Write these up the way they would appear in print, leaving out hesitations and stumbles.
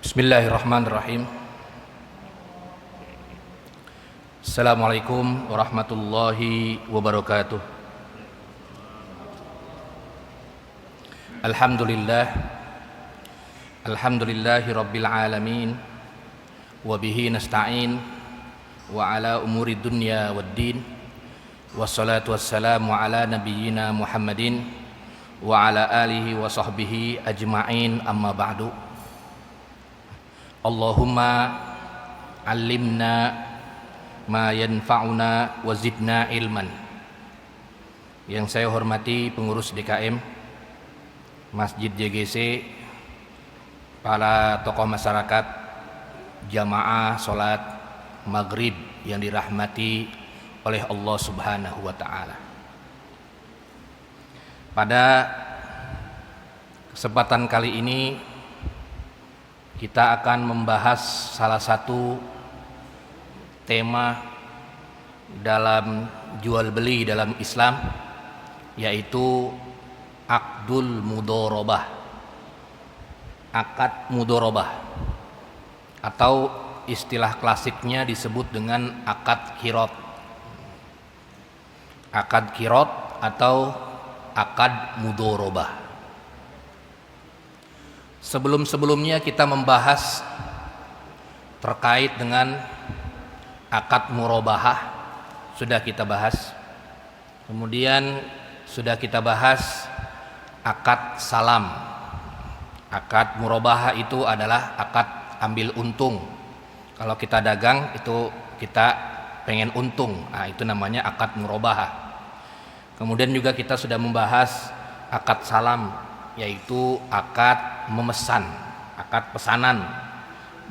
Bismillahirrahmanirrahim. Assalamualaikum warahmatullahi wabarakatuh. Alhamdulillahi rabbil alamin. Wabihi nasta'in. Wa ala umuri dunya waddin. Wassalatu wassalamu ala nabiyyina Muhammadin wa ala alihi wa sahbihi ajma'in, amma ba'du. Allahumma allimna ma yanfa'una wa zidna ilman. Yang saya hormati pengurus DKM Masjid JGC, para tokoh masyarakat, jamaah sholat maghrib yang dirahmati oleh Allah Subhanahu wa ta'ala. Pada kesempatan kali ini kita akan membahas salah satu tema dalam jual beli dalam Islam, yaitu akdul mudorobah, akad mudorobah, atau istilah klasiknya disebut dengan akad kirot. Akad kirot atau akad mudorobah. Sebelum-sebelumnya kita membahas terkait dengan akad murabahah, sudah kita bahas. Kemudian sudah kita bahas akad salam. Akad murabahah itu adalah akad ambil untung. Kalau kita dagang itu kita pengen untung, nah, itu namanya akad murabahah. Kemudian juga kita sudah membahas akad salam, yaitu akad memesan, akad pesanan.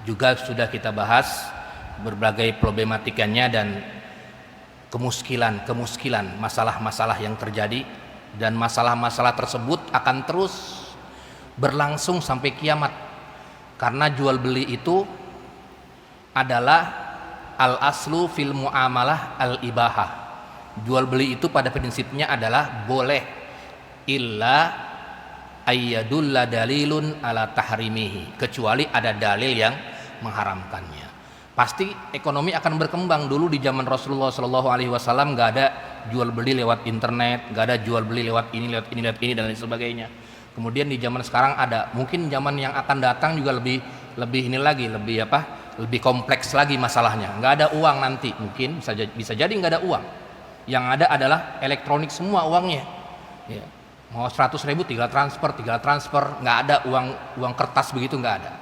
Juga sudah kita bahas berbagai problematikanya dan kemuskilan, masalah-masalah yang terjadi, dan masalah-masalah tersebut akan terus berlangsung sampai kiamat. Karena jual beli itu adalah al-aslu fil muamalah al-ibahah. Jual beli itu pada prinsipnya adalah boleh, illa ayyadulla dalilun ala tahrimihi, kecuali ada dalil yang mengharamkannya. Pasti ekonomi akan berkembang. Dulu di zaman Rasulullah SAW nggak ada jual beli lewat internet, nggak ada jual beli lewat ini dan lain sebagainya. Kemudian di zaman sekarang ada, mungkin zaman yang akan datang juga lebih kompleks lagi masalahnya. Nggak ada uang nanti, mungkin bisa jadi nggak ada uang. Yang ada adalah elektronik semua uangnya. Ya. Mau 100.000 tinggal transfer, nggak ada uang kertas begitu, nggak ada.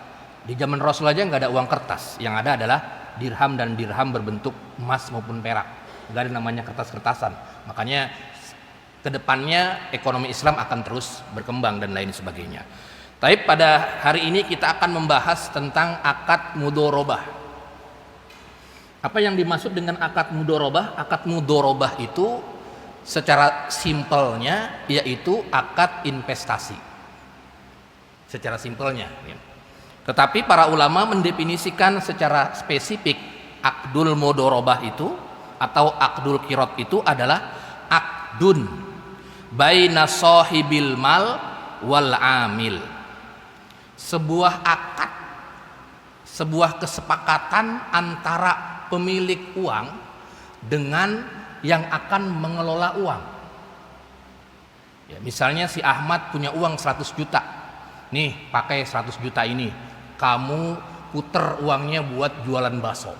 Di zaman Rasul aja nggak ada uang kertas, yang ada adalah dirham, dan dirham berbentuk emas maupun perak, nggak ada namanya kertas-kertasan. Makanya kedepannya ekonomi Islam akan terus berkembang dan lain sebagainya. Tapi pada hari ini kita akan membahas tentang akad mudorobah. Apa yang dimaksud dengan akad mudorobah? Akad mudorobah itu secara simpelnya yaitu akad investasi. Secara simpelnya, ya. Tetapi para ulama mendefinisikan secara spesifik akdul mudorobah itu atau akdul kirot itu adalah akdun baina sahibil mal wal amil. Sebuah akad, sebuah kesepakatan antara pemilik uang dengan yang akan mengelola uang. Ya, misalnya si Ahmad punya uang 100 juta. Nih, pakai 100 juta ini, kamu puter uangnya buat jualan bakso.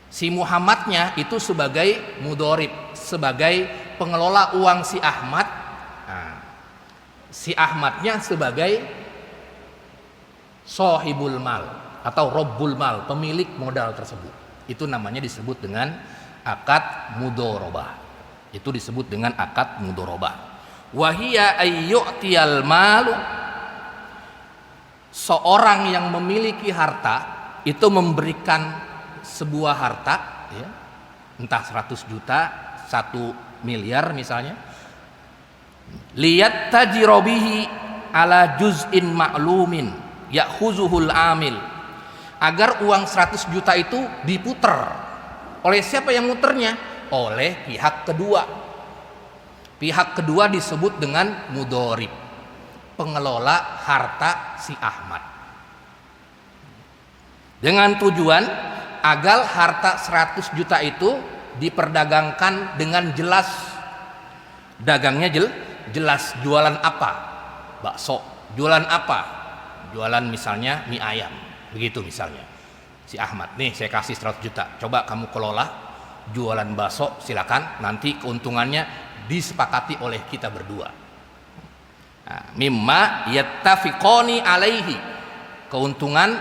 Si Muhammadnya itu sebagai mudorib, sebagai pengelola uang si Ahmad. Nah, si Ahmadnya sebagai sohibul mal atau robbul mal, pemilik modal tersebut. Itu namanya disebut dengan akad mudorobah. Itu disebut dengan akad mudorobah. Wahia ayyu'tiyal malu, seorang yang memiliki harta itu memberikan sebuah harta, ya, entah 100 juta, 1 miliar misalnya, liyat tajirobihi ala juz'in ma'lumin ya'khuzuhul amil, agar uang 100 juta itu diputer. Oleh siapa yang muternya? Oleh pihak kedua. Pihak kedua disebut dengan mudorib, pengelola harta si Ahmad. dengan tujuan agar harta 100 juta itu diperdagangkan dengan jelas. Dagangnya jelas, jualan apa? Bakso. Jualan apa? Jualan misalnya mie ayam. Begitu misalnya. Si Ahmad, nih saya kasih 100 juta. Coba kamu kelola jualan bakso, silakan. Nanti keuntungannya disepakati oleh kita berdua. Nah, mimma yattafiqoni alaihi. Keuntungan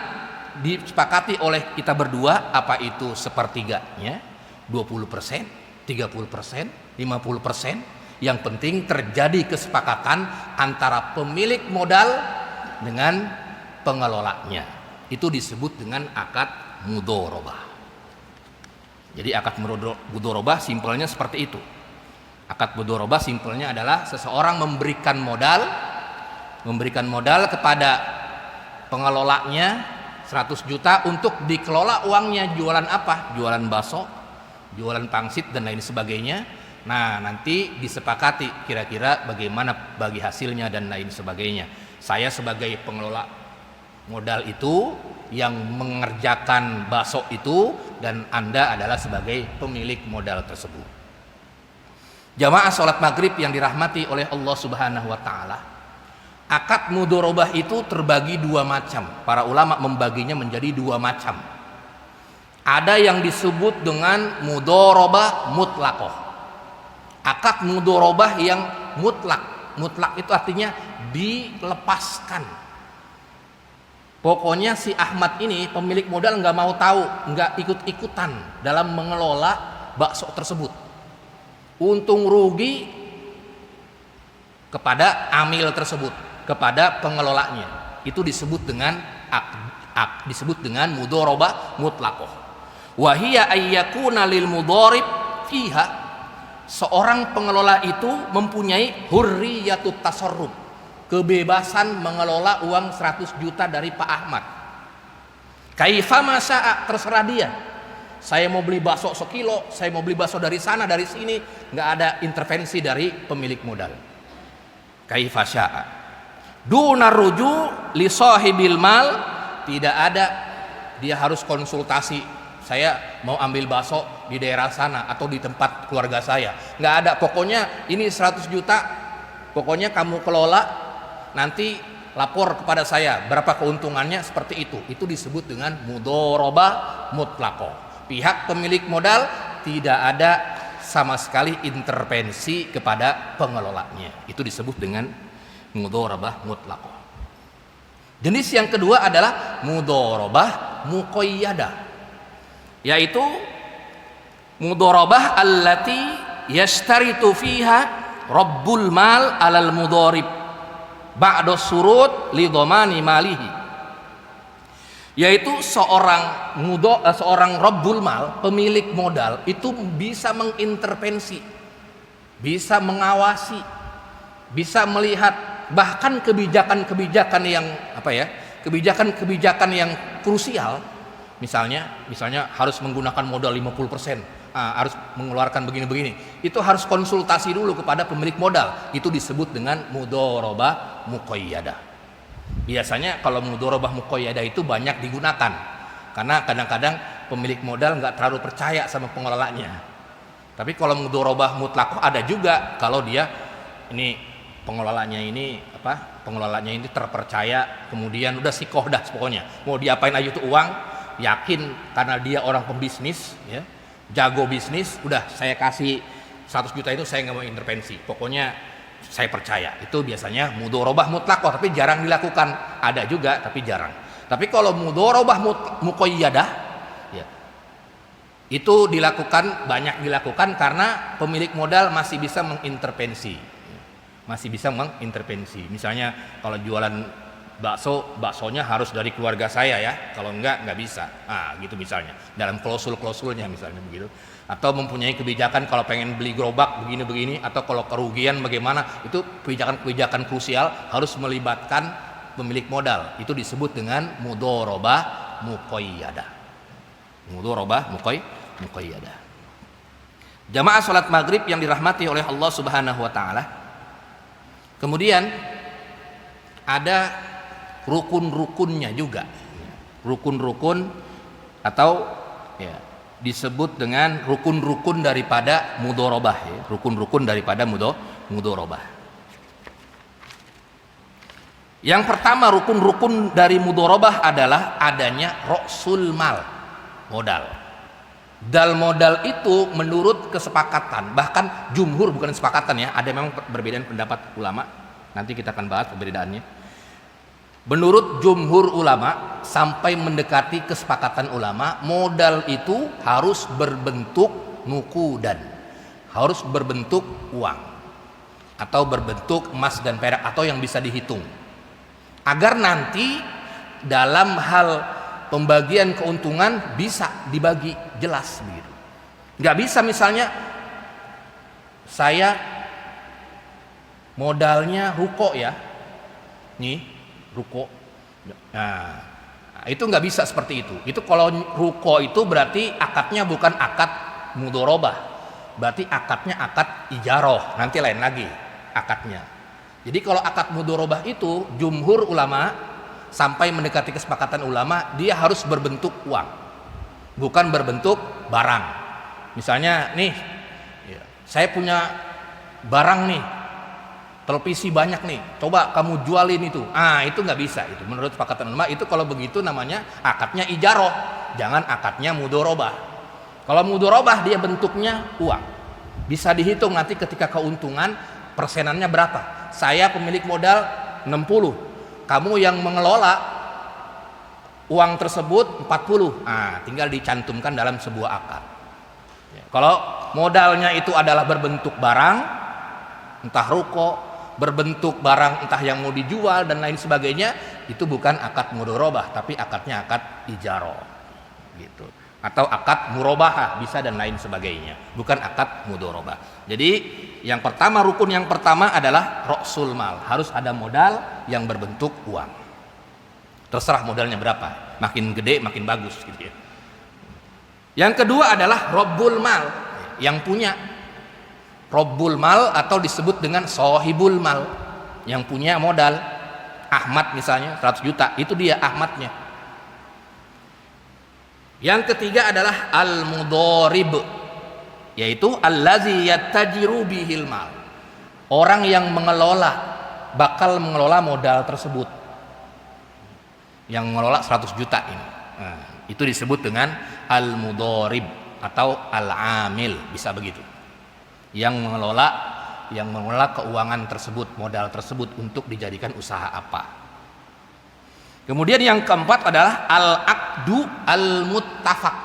disepakati oleh kita berdua, apa itu sepertiganya? 20%, 30%, 50%. Yang penting terjadi kesepakatan antara pemilik modal dengan pengelolanya. Itu disebut dengan akad mudharabah. Jadi akad mudharabah simpelnya seperti itu. Akad mudharabah simpelnya adalah seseorang memberikan modal kepada pengelolanya 100 juta untuk dikelola uangnya. Jualan apa? Jualan bakso, jualan pangsit dan lain sebagainya. Nah, nanti disepakati kira-kira bagaimana bagi hasilnya dan lain sebagainya. Saya sebagai pengelola modal itu yang mengerjakan bakso itu, dan Anda adalah sebagai pemilik modal tersebut. Jamaah sholat maghrib yang dirahmati oleh Allah Subhanahu wa ta'ala, akad mudharabah itu terbagi dua macam. Para ulama membaginya menjadi dua macam. Ada yang disebut dengan mudharabah mutlaqah. Akad mudharabah yang mutlak. Mutlak itu artinya dilepaskan. Pokoknya si Ahmad ini pemilik modal nggak mau tahu, nggak ikut-ikutan dalam mengelola bakso tersebut. Untung rugi kepada amil tersebut, kepada pengelolanya. Itu disebut dengan disebut dengan mudharabah mutlaqah. Wa hiya ayyakuna lil mudharib fiha. Seorang pengelola itu mempunyai hurriyatut tasarruf, kebebasan mengelola uang 100 juta dari Pak Ahmad. Kaifa masya'a, terserah dia. Saya mau beli bakso sekilo, saya mau beli bakso dari sana dari sini, nggak ada intervensi dari pemilik modal. Kaifa sya'a. Duna ruju li sahibil mal, tidak ada dia harus konsultasi. Saya mau ambil bakso di daerah sana atau di tempat keluarga saya. Nggak ada, pokoknya ini 100 juta, pokoknya kamu kelola, nanti lapor kepada saya berapa keuntungannya, seperti itu. Itu disebut dengan mudharabah mutlaqah. Pihak pemilik modal tidak ada sama sekali intervensi kepada pengelolanya. Itu disebut dengan mudharabah mutlaqah. Jenis yang kedua adalah mudharabah muqayyadah, yaitu mudharabah allati yashtaritu fiha rabbul mal alal mudharib ba'da surut li dhamani malihi. Yaitu seorang rabbul mal, pemilik modal itu bisa mengintervensi, bisa mengawasi, bisa melihat bahkan kebijakan-kebijakan yang kebijakan-kebijakan yang krusial. Misalnya harus menggunakan modal 50%, harus mengeluarkan begini-begini. Itu harus konsultasi dulu kepada pemilik modal. Itu disebut dengan mudharabah muqayyadah. Biasanya kalau mudharabah muqayyadah itu banyak digunakan karena kadang-kadang pemilik modal nggak terlalu percaya sama pengelolanya. Tapi kalau mudharabah mutlaqah ada juga kalau dia ini pengelolanya ini terpercaya, kemudian udah sikoh dah pokoknya. Mau diapain aja tuh uang, yakin karena dia orang pembisnis, ya, jago bisnis, udah saya kasih 100 juta itu saya nggak mau intervensi, pokoknya saya percaya. Itu biasanya mudharabah mutlaqah, tapi jarang dilakukan. Ada juga tapi jarang. Tapi kalau mudharabah muqayyadah, ya, itu banyak dilakukan karena pemilik modal masih bisa mengintervensi, Misalnya kalau jualan baksonya harus dari keluarga saya ya, kalau nggak bisa, gitu misalnya, dalam klausulnya misalnya begitu. Atau mempunyai kebijakan kalau pengen beli gerobak begini-begini, atau kalau kerugian bagaimana, itu kebijakan krusial harus melibatkan pemilik modal. Itu disebut dengan mudharabah muqayyadah. Jamaah salat maghrib yang dirahmati oleh Allah Subhanahu wa ta'ala, kemudian ada rukun-rukunnya juga. rukun-rukun atau ya disebut dengan rukun-rukun daripada mudharabah ya, rukun-rukun daripada mudharabah. Yang pertama rukun-rukun dari mudharabah adalah adanya ra'sul mal, modal. Dal modal itu menurut kesepakatan, bahkan jumhur bukan kesepakatan ya, ada memang perbedaan pendapat ulama, nanti kita akan bahas perbedaannya. Menurut jumhur ulama sampai mendekati kesepakatan ulama, modal itu harus berbentuk nukudan, harus berbentuk uang atau berbentuk emas dan perak atau yang bisa dihitung, agar nanti dalam hal pembagian keuntungan bisa dibagi jelas begitu. Nggak bisa misalnya saya modalnya ruko ya, nih ruko, nah itu nggak bisa seperti itu. Itu kalau ruko itu berarti akadnya bukan akad mudharabah, berarti akadnya akad ijaroh, nanti lain lagi akadnya. Jadi kalau akad mudharabah itu jumhur ulama sampai mendekati kesepakatan ulama, dia harus berbentuk uang, bukan berbentuk barang. Misalnya nih, saya punya barang nih, televisi banyak nih, coba kamu jualin itu. Itu nggak bisa. Itu menurut kesepakatan ulama, itu kalau begitu namanya akadnya ijaroh, jangan akadnya mudharabah. Kalau mudharabah dia bentuknya uang, bisa dihitung nanti ketika keuntungan persenannya berapa. Saya pemilik modal 60, kamu yang mengelola uang tersebut 40, tinggal dicantumkan dalam sebuah akad. Kalau modalnya itu adalah berbentuk barang, entah ruko, berbentuk barang entah yang mau dijual dan lain sebagainya, itu bukan akad mudharabah, tapi akadnya akad ijarah gitu, atau akad murabahah bisa dan lain sebagainya, bukan akad mudharabah. Jadi yang pertama, rukun yang pertama adalah ra'sul mal, harus ada modal yang berbentuk uang. Terserah modalnya berapa, makin gede makin bagus gitu ya. Yang kedua adalah rabbul mal, yang punya. Rabbul mal atau disebut dengan sahibul mal, yang punya modal. Ahmad misalnya 100 juta, itu dia Ahmadnya. Yang ketiga adalah al-mudharib, yaitu allazi yattajiru bihil mal, orang yang bakal mengelola modal tersebut, yang mengelola 100 juta ini. Itu disebut dengan al-mudharib atau al-amil, bisa begitu, yang mengelola keuangan tersebut, modal tersebut untuk dijadikan usaha apa. Kemudian yang keempat adalah al-aqdu al-muttafaq,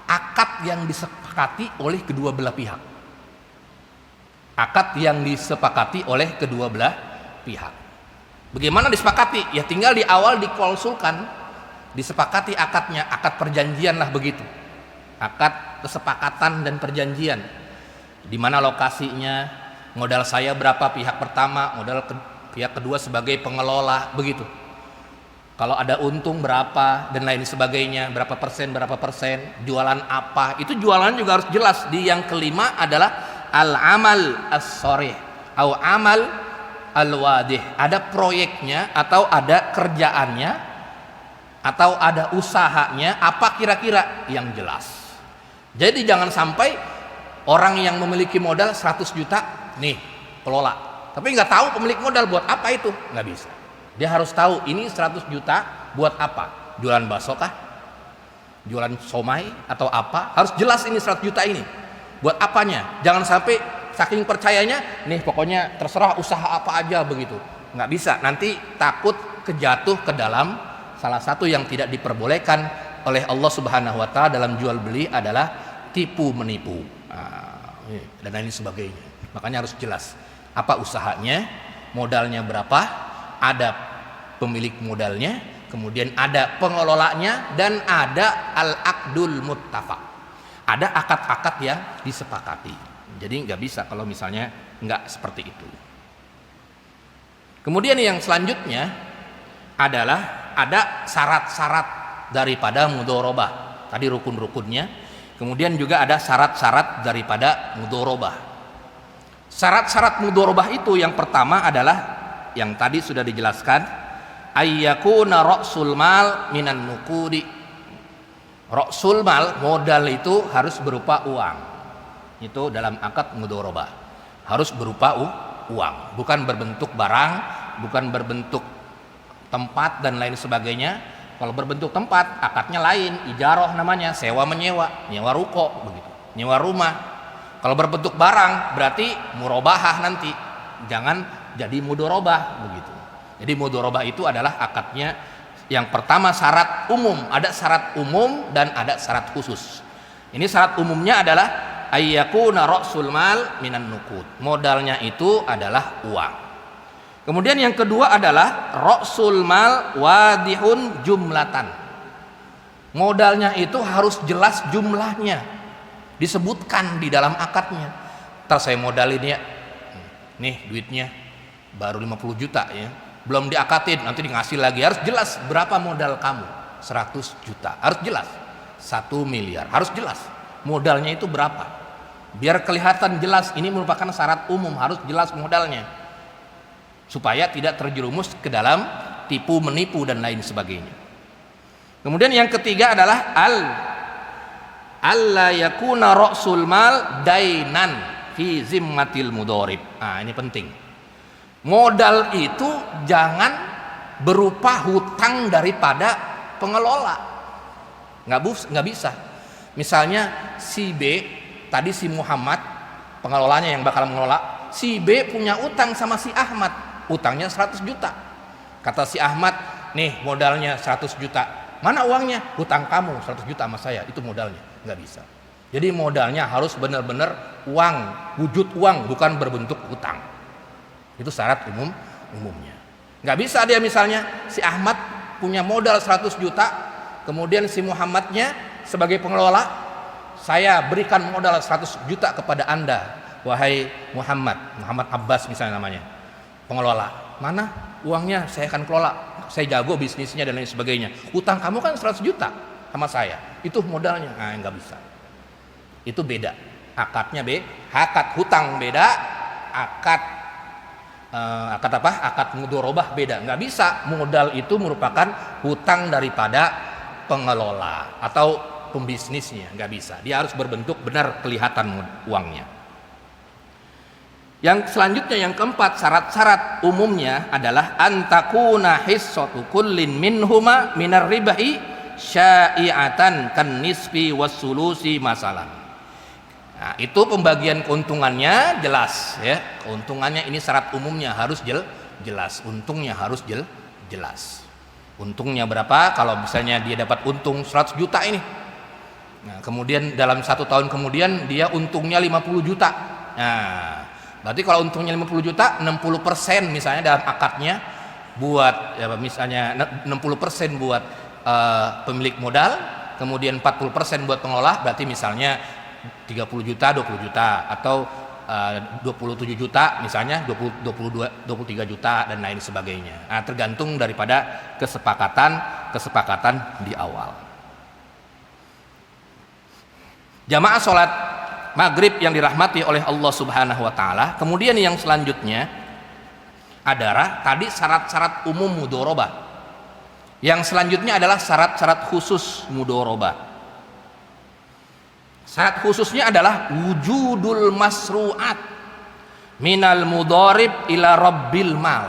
akad yang disepakati oleh kedua belah pihak. Akad yang disepakati oleh kedua belah pihak. Bagaimana disepakati? Ya tinggal di awal dikonsulkan, disepakati akadnya, akad perjanjian lah begitu. Akad kesepakatan dan perjanjian. Di mana lokasinya, modal saya berapa pihak pertama, pihak kedua sebagai pengelola, begitu. Kalau ada untung berapa dan lain sebagainya, berapa persen, jualan apa, itu jualan juga harus jelas. Di yang kelima adalah al-amal as-sharih atau amal al-wadih, ada proyeknya atau ada kerjaannya atau ada usahanya, apa kira-kira yang jelas. Jadi jangan sampai orang yang memiliki modal 100 juta nih kelola, tapi nggak tahu pemilik modal buat apa itu, nggak bisa. Dia harus tahu ini 100 juta buat apa, jualan bakso kah, jualan somai atau apa, harus jelas ini 100 juta ini buat apanya. Jangan sampai saking percayanya nih pokoknya terserah usaha apa aja begitu, nggak bisa, nanti takut kejatuh ke dalam salah satu yang tidak diperbolehkan oleh Allah Subhanahu wa Ta'ala dalam jual beli, adalah tipu menipu dan lain sebagainya. Makanya harus jelas apa usahanya, modalnya berapa, ada pemilik modalnya, kemudian ada pengelolanya, dan ada al-aqdul muttafaq, ada akad-akad yang disepakati. Jadi nggak bisa kalau misalnya nggak seperti itu. Kemudian yang selanjutnya adalah ada syarat-syarat daripada mudharabah. Tadi rukun-rukunnya, kemudian juga ada syarat-syarat daripada mudharabah. Syarat-syarat mudharabah itu yang pertama adalah yang tadi sudah dijelaskan, ayyakuna ra'sul mal minan nuqudi. Ra'sul mal, modal itu harus berupa uang. Itu dalam akad mudharabah. Harus berupa uang, bukan berbentuk barang, bukan berbentuk tempat dan lain sebagainya. Kalau berbentuk tempat, akadnya lain, ijarah namanya, sewa menyewa, nyewa ruko begitu, nyewa rumah. Kalau berbentuk barang berarti murabahah nanti, jangan jadi mudharabah begitu. Jadi mudharabah itu adalah akadnya yang pertama syarat umum, ada syarat umum dan ada syarat khusus. Ini syarat umumnya adalah ayyakuna ra'sul mal minan nuqud. Modalnya itu adalah uang. Kemudian yang kedua adalah ra'sul mal wadihun jumlatan. Modalnya itu harus jelas jumlahnya, disebutkan di dalam akadnya. Ntar saya modalin ya, nih duitnya baru 50 juta ya, belum diakadin, nanti ngasih lagi. Harus jelas berapa modal kamu, 100 juta, harus jelas. 1 miliar, harus jelas modalnya itu berapa, biar kelihatan jelas. Ini merupakan syarat umum, harus jelas modalnya, supaya tidak terjerumus ke dalam tipu menipu dan lain sebagainya. Kemudian yang ketiga adalah alla yakuna ra'sul mal dainan fi zimmatil mudharib. Nah, ini penting. Modal itu jangan berupa hutang daripada pengelola. Nggak bisa. Misalnya si B, tadi si Muhammad pengelolanya yang bakal mengelola, si B punya utang sama si Ahmad, utangnya 100 juta. Kata si Ahmad, nih modalnya 100 juta, mana uangnya? Hutang kamu 100 juta sama saya, itu modalnya. Nggak bisa. Jadi modalnya harus benar-benar uang, wujud uang, bukan berbentuk hutang. Itu syarat umumnya. Nggak bisa dia misalnya si Ahmad punya modal 100 juta, kemudian si Muhammadnya sebagai pengelola, saya berikan modal 100 juta kepada Anda, wahai Muhammad Abbas misalnya namanya, pengelola. Mana uangnya? Saya akan kelola, saya jago bisnisnya dan lain sebagainya. Utang kamu kan 100 juta sama saya, itu modalnya. Nah, nggak bisa. Itu beda. Akadnya akad hutang beda, akad mudharabah beda. Nggak bisa, modal itu merupakan hutang daripada pengelola atau pembisnisnya, nggak bisa. Dia harus berbentuk benar, kelihatan uangnya. Yang selanjutnya, yang keempat, syarat-syarat umumnya adalah antakuna hissatu kullin minhuma minar ribahi syai'atan kan nisfi wassulusi masalan. Nah, itu pembagian keuntungannya jelas ya. Keuntungannya ini syarat umumnya harus jelas. Untungnya harus jelas. Untungnya berapa? Kalau misalnya dia dapat untung 100 juta ini. Nah, kemudian dalam 1 tahun kemudian dia untungnya 50 juta. Nah, berarti kalau untungnya 50 juta, 60% misalnya dalam akadnya buat ya, misalnya 60% buat pemilik modal, kemudian 40% buat pengelola, berarti misalnya 30 juta, 20 juta, atau 27 juta misalnya, 23 juta dan lain sebagainya. Nah, tergantung daripada kesepakatan di awal. Jamaah sholat maghrib yang dirahmati oleh Allah Subhanahu wa ta'ala. Kemudian yang selanjutnya adalah tadi syarat-syarat umum mudharabah. Yang selanjutnya adalah syarat-syarat khusus mudharabah. Syarat khususnya adalah wujudul masru'at minal mudharib ila rabbil mal.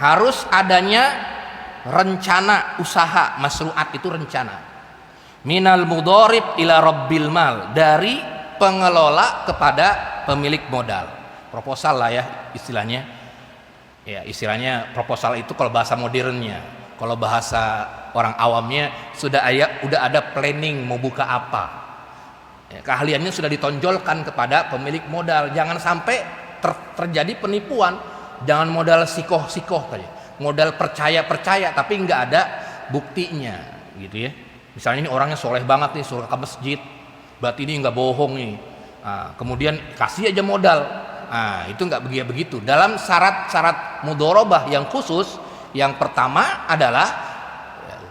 Harus adanya rencana usaha. Masru'at itu rencana. Minal mudharib ila rabbil mal, dari pengelola kepada pemilik modal. Proposal lah ya istilahnya. Ya, istilahnya proposal itu kalau bahasa modernnya. Kalau bahasa orang awamnya udah ada planning mau buka apa. Ya, keahliannya sudah ditonjolkan kepada pemilik modal. Jangan sampai terjadi penipuan. Jangan modal sikoh-sikoh tadi, modal percaya tapi nggak ada buktinya, gitu ya. Misalnya ini orangnya soleh banget nih, suruh ke masjid, berarti ini nggak bohong nih. Nah, kemudian kasih aja modal. Nah, itu nggak begitu. Dalam syarat-syarat mudharabah yang khusus, yang pertama adalah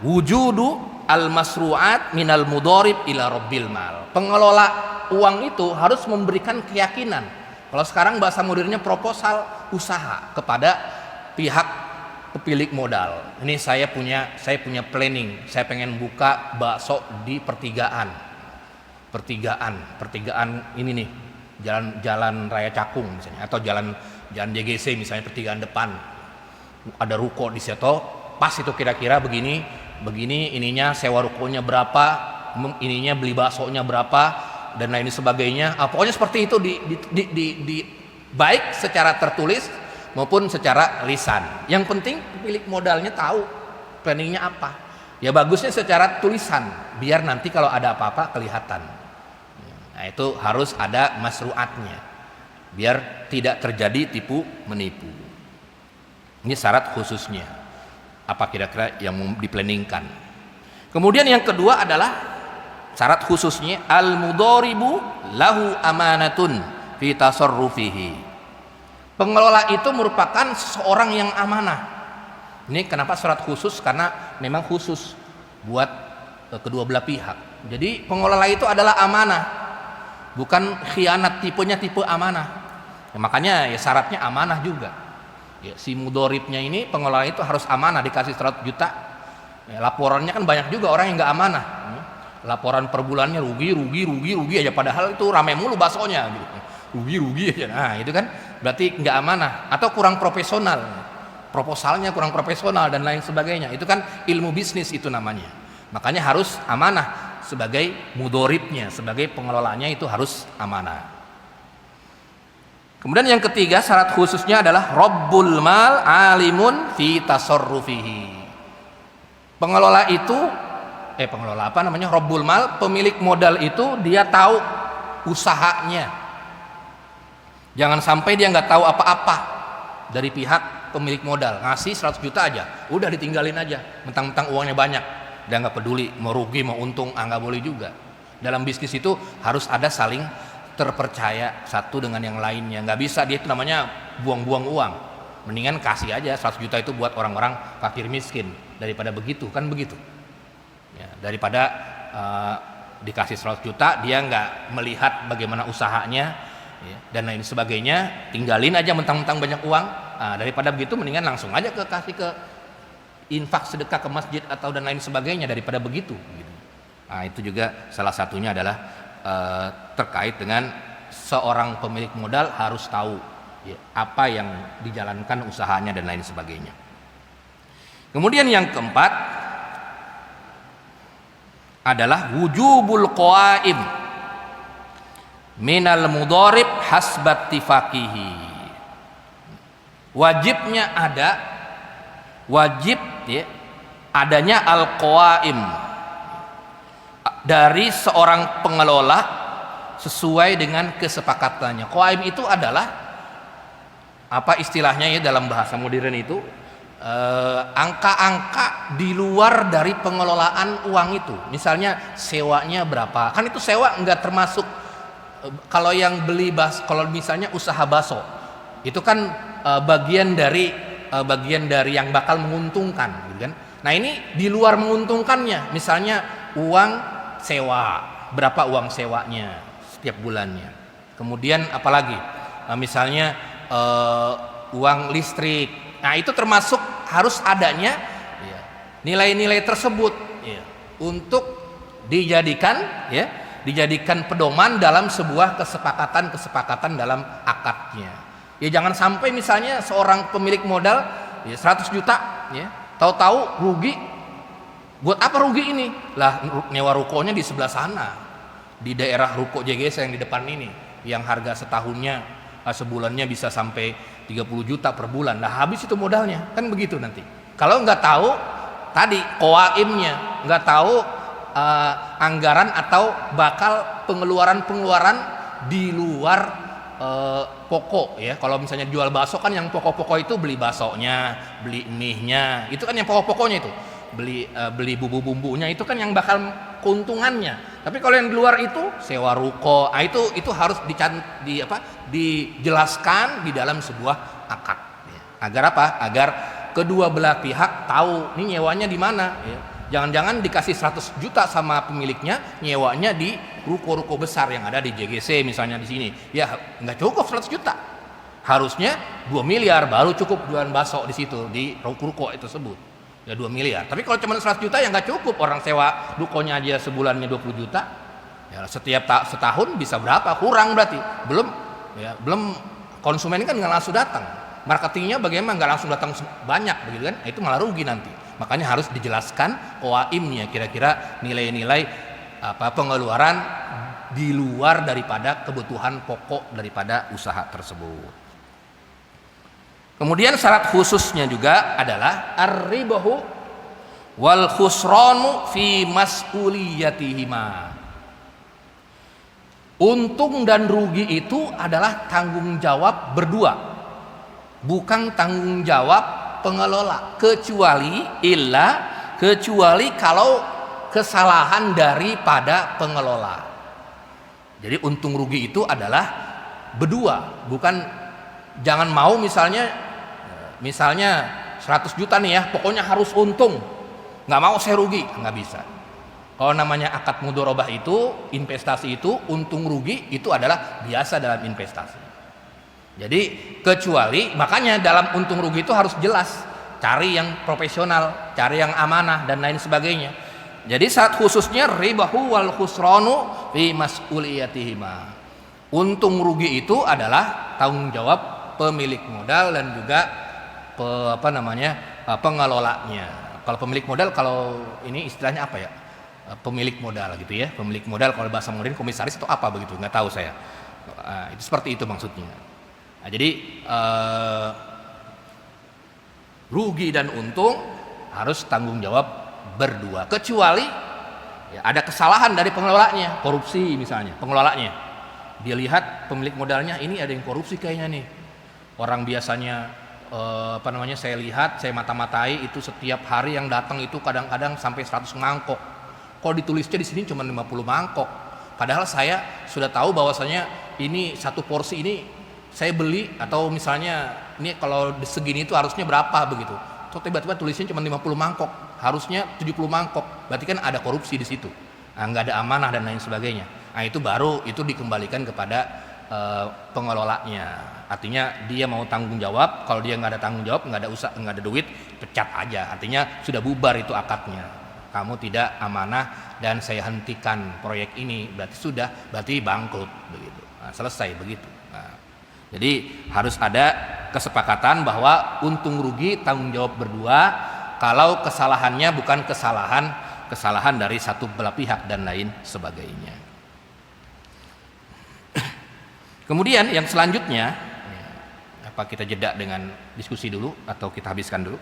wujudu al-masru'at minal mudharib ila rabbil mal. Pengelola uang itu harus memberikan keyakinan. Kalau sekarang bahasa modernnya proposal usaha kepada pihak pemilik modal. Ini saya punya planning, saya pengen buka bakso di pertigaan ini nih, jalan Raya Cakung misalnya, atau jalan JGC misalnya, pertigaan depan ada ruko di situ, pas itu kira-kira begini ininya, sewa rukonya berapa, ininya beli baksonya berapa, dan lain sebagainya. Pokoknya seperti itu, di baik secara tertulis maupun secara lisan. Yang penting pemilik modalnya tahu planningnya apa. Ya bagusnya secara tulisan, biar nanti kalau ada apa-apa kelihatan. Nah itu harus ada masruatnya, biar tidak terjadi tipu menipu. Ini syarat khususnya, apa kira-kira yang diplanningkan. Kemudian yang kedua adalah syarat khususnya, al-mudharibu lahu amanatun fi tasarrufihi. Pengelola itu merupakan seseorang yang amanah. Ini kenapa syarat khusus? Karena memang khusus buat kedua belah pihak. Jadi pengelola itu adalah amanah, bukan khianat, tipenya tipe amanah. Ya, makanya ya syaratnya amanah juga. Ya, si mudoribnya ini, pengelola itu harus amanah, dikasih 100 juta. Ya, laporannya kan banyak juga orang yang nggak amanah. Laporan per bulannya rugi aja, padahal itu rame mulu baksonya gitu. Rugi aja. Nah, itu kan berarti nggak amanah atau kurang profesional. Proposalnya kurang profesional dan lain sebagainya. Itu kan ilmu bisnis itu namanya. Makanya harus amanah, sebagai mudoribnya, sebagai pengelolanya itu harus amanah. Kemudian yang ketiga syarat khususnya adalah Rabbul mal alimun fi tasarrufihi. Pengelola itu Rabbul mal, pemilik modal itu dia tahu usahanya. Jangan sampai dia nggak tahu apa-apa dari pihak pemilik modal, ngasih 100 juta aja, udah ditinggalin aja, mentang-mentang uangnya banyak, dia nggak peduli mau rugi mau untung, nggak boleh juga. Dalam bisnis itu harus ada saling terpercaya satu dengan yang lainnya. Nggak bisa dia itu namanya buang-buang uang. Mendingan kasih aja 100 juta itu buat orang-orang fakir miskin daripada begitu, kan begitu ya, daripada dikasih 100 juta dia nggak melihat bagaimana usahanya ya, dan lain sebagainya, tinggalin aja mentang-mentang banyak uang. Daripada begitu mendingan langsung aja kasih ke infak, sedekah ke masjid atau dan lain sebagainya daripada begitu gitu. Itu juga salah satunya adalah terkait dengan seorang pemilik modal harus tahu ya, apa yang dijalankan usahanya dan lain sebagainya. Kemudian yang keempat adalah wujubul qawaim minal mudharib hasbat tifaqihi. Wajibnya adanya al-qawaim dari seorang pengelola sesuai dengan kesepakatannya. Qawaim itu adalah apa istilahnya ya dalam bahasa modern itu, angka-angka di luar dari pengelolaan uang itu. Misalnya sewanya berapa, kan itu sewa nggak termasuk. Kalau yang beli kalau misalnya usaha bakso itu kan bagian dari yang bakal menguntungkan gitu kan. Nah ini di luar menguntungkannya, misalnya uang sewa, berapa uang sewanya setiap bulannya. Kemudian apalagi misalnya uang listrik. Nah itu termasuk harus adanya ya, nilai-nilai tersebut ya, untuk dijadikan pedoman dalam sebuah kesepakatan dalam akadnya. Ya jangan sampai misalnya seorang pemilik modal ya, 100 juta ya, tahu-tahu rugi. Buat apa rugi ini? Lah nyewa rukonya di sebelah sana, di daerah ruko JGS yang di depan ini, yang harga setahunnya sebulannya bisa sampai 30 juta per bulan. Nah habis itu modalnya, kan begitu nanti. Kalau nggak tahu tadi qawaimnya, nggak tahu anggaran atau bakal pengeluaran di luar pokok ya. Kalau misalnya jual bakso kan yang pokok-pokok itu beli baksonya, beli mie-nya, itu kan yang pokok-pokoknya itu. Beli bumbu-bumbunya itu kan yang bakal keuntungannya. Tapi kalau yang di luar itu sewa ruko, itu harus dijelaskan di dalam sebuah akad ya. Agar apa? Agar kedua belah pihak tahu ini nyewanya di mana ya. Jangan-jangan dikasih 100 juta sama pemiliknya, nyewanya di ruko-ruko besar yang ada di JGC misalnya di sini. Ya nggak cukup 100 juta. Harusnya 2 miliar baru cukup jualan bakso di situ, di ruko tersebut. Ya 2 miliar. Tapi kalau cuma 100 juta ya nggak cukup. Orang sewa rukonya aja sebulannya 20 juta. Ya setiap setahun bisa berapa? Kurang berarti. Belum konsumen kan nggak langsung datang. Marketingnya bagaimana nggak langsung datang banyak begitu kan? Itu malah rugi nanti. Makanya harus dijelaskan OAIM-nya, kira-kira nilai-nilai pengeluaran di luar daripada kebutuhan pokok daripada usaha tersebut. Kemudian syarat khususnya juga adalah ar-ribahu wal khusranu fi mas'uliyatihima. Untung dan rugi itu adalah tanggung jawab berdua, bukan tanggung jawab pengelola, kecuali kalau kesalahan daripada pengelola. Jadi untung rugi itu adalah berdua, bukan jangan mau misalnya 100 juta nih ya, pokoknya harus untung, nggak mau saya rugi, nggak bisa. Kalau namanya akad mudharabah itu, investasi itu, untung rugi itu adalah biasa dalam investasi. Jadi kecuali, makanya dalam untung rugi itu harus jelas, cari yang profesional, cari yang amanah dan lain sebagainya. Jadi syarat khususnya ribahu wal khusranu fi mas'uliyatihima. Untung rugi itu adalah tanggung jawab pemilik modal dan juga pengelolanya. Kalau pemilik modal, kalau ini istilahnya apa ya? Pemilik modal gitu ya. Pemilik modal kalau bahasa modern komisaris atau apa begitu, nggak tahu saya. Itu seperti itu maksudnya. Nah, jadi rugi dan untung harus tanggung jawab berdua. Kecuali ya, ada kesalahan dari pengelolanya, korupsi misalnya, pengelolanya. Dia lihat pemilik modalnya ini ada yang korupsi kayaknya nih. Orang biasanya saya lihat, saya mata-matai itu setiap hari yang datang itu kadang-kadang sampai 100 mangkok. Kalau ditulisnya di sini cuma 50 mangkok. Padahal saya sudah tahu bahwasanya ini satu porsi ini saya beli, atau misalnya ini kalau segini itu harusnya berapa begitu. So tiba-tiba tulisnya cuma 50 mangkok, harusnya 70 mangkok. Berarti kan ada korupsi di situ. Nah, nggak ada amanah dan lain sebagainya. Nah, itu baru itu dikembalikan kepada pengelolanya. Artinya dia mau tanggung jawab. Kalau dia nggak ada tanggung jawab, nggak ada usaha, nggak ada duit, pecat aja. Artinya sudah bubar itu akadnya. Kamu tidak amanah dan saya hentikan proyek ini, berarti bangkrut begitu. Nah, selesai begitu. Nah, jadi harus ada kesepakatan bahwa untung rugi tanggung jawab berdua. Kalau kesalahannya bukan kesalahan dari satu belah pihak dan lain sebagainya. Kemudian yang selanjutnya, apa kita jeda dengan diskusi dulu atau kita habiskan dulu?